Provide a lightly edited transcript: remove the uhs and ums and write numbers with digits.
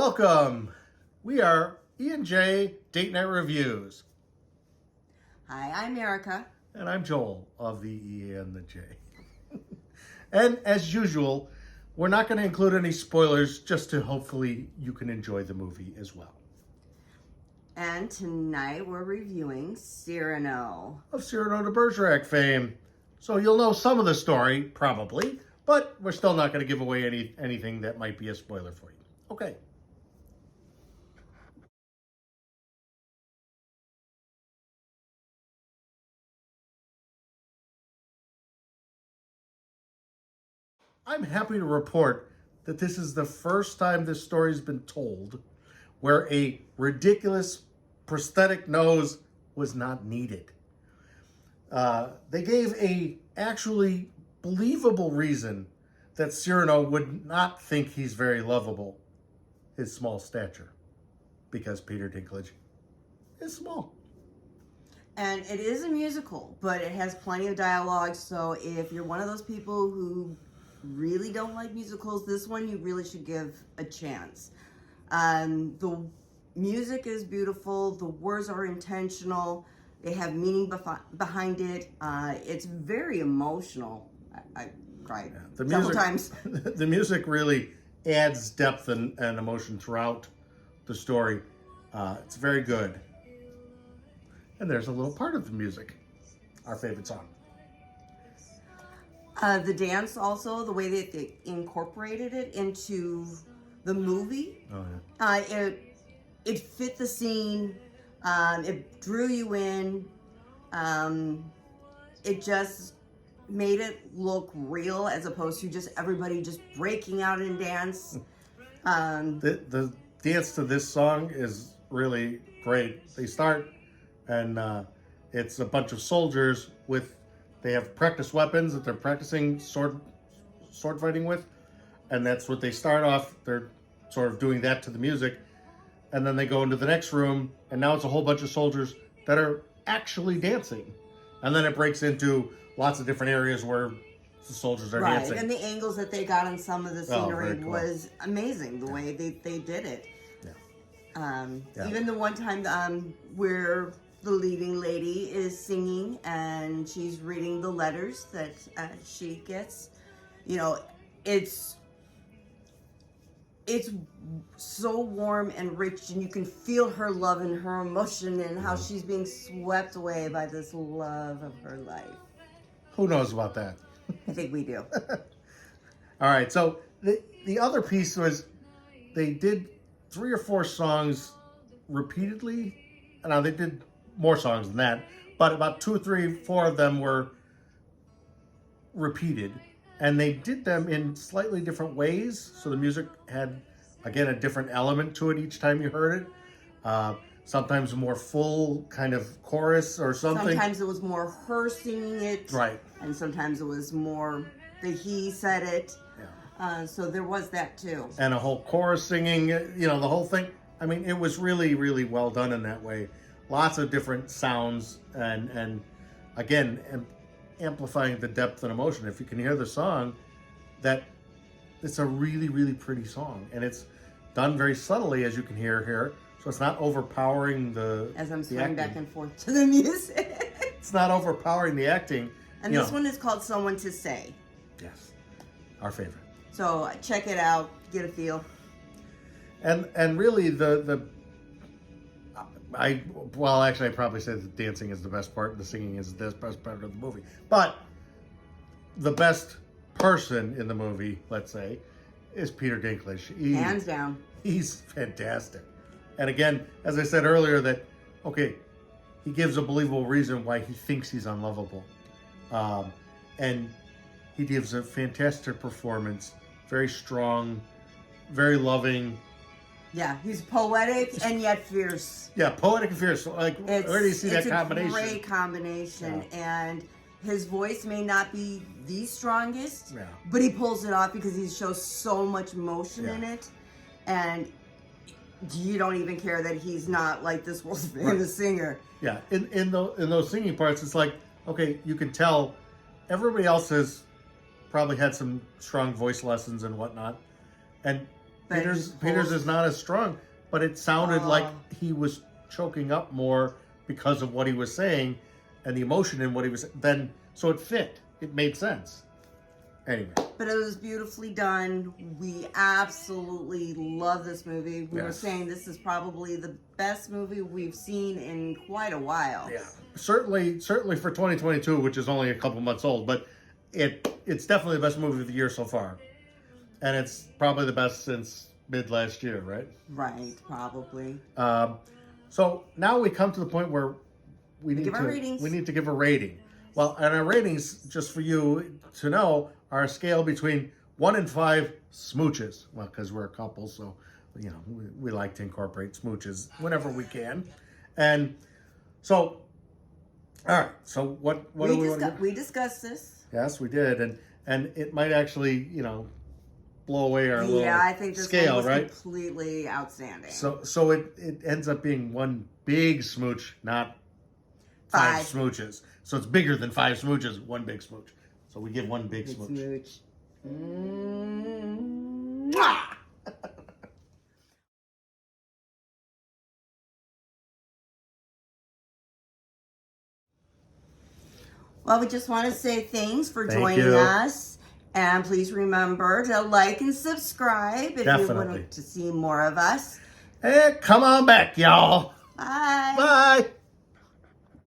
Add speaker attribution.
Speaker 1: welcome. We are E&J Date Night Reviews.
Speaker 2: Hi, I'm Erica.
Speaker 1: And I'm Joel of the E and the J. And as usual, we're not going to include any spoilers, just to hopefully you can enjoy the movie as well.
Speaker 2: And tonight we're reviewing Cyrano.
Speaker 1: Of Cyrano de Bergerac fame. So you'll know some of the story, probably, but we're still not going to give away anything that might be a spoiler for you. Okay. I'm happy to report that this is the first time this story's been told where a ridiculous prosthetic nose was not needed. They gave a actually believable reason that Cyrano would not think he's very lovable, his small stature, because Peter Dinklage is small.
Speaker 2: And it is a musical, but it has plenty of dialogue, so if you're one of those people who really don't like musicals, this one you really should give a chance. The music is beautiful, the words are intentional, they have meaning behind it. It's very emotional. I cried several times.
Speaker 1: The music really adds depth and emotion throughout the story. It's very good. And there's a little part of the music, our favorite song.
Speaker 2: The dance also, the way that they incorporated it into the movie, it fit the scene, it drew you in, it just made it look real as opposed to just everybody just breaking out in dance.
Speaker 1: The dance to this song is really great. They start and it's a bunch of soldiers they have practice weapons that they're practicing sword fighting with, and that's what they start off. They're sort of doing that to the music, and then they go into the next room, and now it's a whole bunch of soldiers that are actually dancing, and then it breaks into lots of different areas where the soldiers are dancing.
Speaker 2: And the angles that they got on some of the scenery
Speaker 1: cool.
Speaker 2: was amazing. The way they did it.
Speaker 1: Yeah.
Speaker 2: Even the one time where the leading lady is singing and she's reading the letters that she gets. You know, it's so warm and rich, and you can feel her love and her emotion and how she's being swept away by this love of her life.
Speaker 1: Who knows about that?
Speaker 2: I think we do.
Speaker 1: All right, so the other piece was they did 3 or 4 songs repeatedly. Now, they did more songs than that, but about 2, 3, 4 of them were repeated, and they did them in slightly different ways. So the music had, again, a different element to it each time you heard it. Sometimes a more full kind of chorus or something.
Speaker 2: Sometimes it was more her singing it,
Speaker 1: right? And
Speaker 2: sometimes it was more he said it.
Speaker 1: Yeah.
Speaker 2: So there was that too.
Speaker 1: And a whole chorus singing, the whole thing. I mean, it was really, really well done in that way. Lots of different sounds and again, amplifying the depth and emotion. If you can hear the song, that it's a really, really pretty song. And it's done very subtly, as you can hear here. So it's not overpowering
Speaker 2: as I'm swinging back and forth to the music.
Speaker 1: It's not overpowering the acting.
Speaker 2: And this one is called Someone to Say.
Speaker 1: Yes. Our favorite.
Speaker 2: So check it out, get a feel.
Speaker 1: And really I probably say the dancing is the best part, the singing is the best part of the movie. But the best person in the movie, let's say, is Peter Dinklage.
Speaker 2: Hands down.
Speaker 1: He's fantastic. And again, as I said earlier, he gives a believable reason why he thinks he's unlovable. And he gives a fantastic performance, very strong, very loving.
Speaker 2: Yeah, he's poetic and yet fierce.
Speaker 1: Yeah, poetic and fierce. Like, where do you see that combination?
Speaker 2: It's a great combination, and his voice may not be the strongest, but he pulls it off because he shows so much emotion in it, and you don't even care that he's not like this world's famous singer.
Speaker 1: Yeah, in those singing parts, it's like, okay, you can tell everybody else has probably had some strong voice lessons and whatnot, and
Speaker 2: But
Speaker 1: Peter's is not as strong, but it sounded like
Speaker 2: Oh.
Speaker 1: he was choking up more because of what he was saying and the emotion in what he was then, so it fit. It made sense. Anyway.
Speaker 2: But it was beautifully done. We absolutely love this movie. We were
Speaker 1: Yes.
Speaker 2: saying this is probably the best movie we've seen in quite a while.
Speaker 1: Yeah. Certainly for 2022, which is only a couple months old, but it's definitely the best movie of the year so far. And it's probably the best since mid last year, right?
Speaker 2: Right, probably.
Speaker 1: So now we come to the point where we need
Speaker 2: Give our ratings.
Speaker 1: we need to give a rating. Well, and our ratings, just for you to know, are a scale between 1 and 5 smooches. Well, because we're a couple, so you know we like to incorporate smooches whenever we can. And so, all right. So what do we want to do?
Speaker 2: We discussed this.
Speaker 1: Yes, we did, and it might actually blow away our little
Speaker 2: Yeah, I think this
Speaker 1: scale,
Speaker 2: one was
Speaker 1: right?
Speaker 2: completely outstanding.
Speaker 1: So it ends up being one big smooch, not 5 smooches. So it's bigger than 5 smooches, one big smooch. So we give one big smooch.
Speaker 2: Mwah! Well, we just want to say thanks for
Speaker 1: Thank
Speaker 2: joining
Speaker 1: you.
Speaker 2: us. And please remember to like and subscribe if you
Speaker 1: Definitely.
Speaker 2: want to see more of us.
Speaker 1: Hey, come on back, y'all.
Speaker 2: Bye.
Speaker 1: Bye.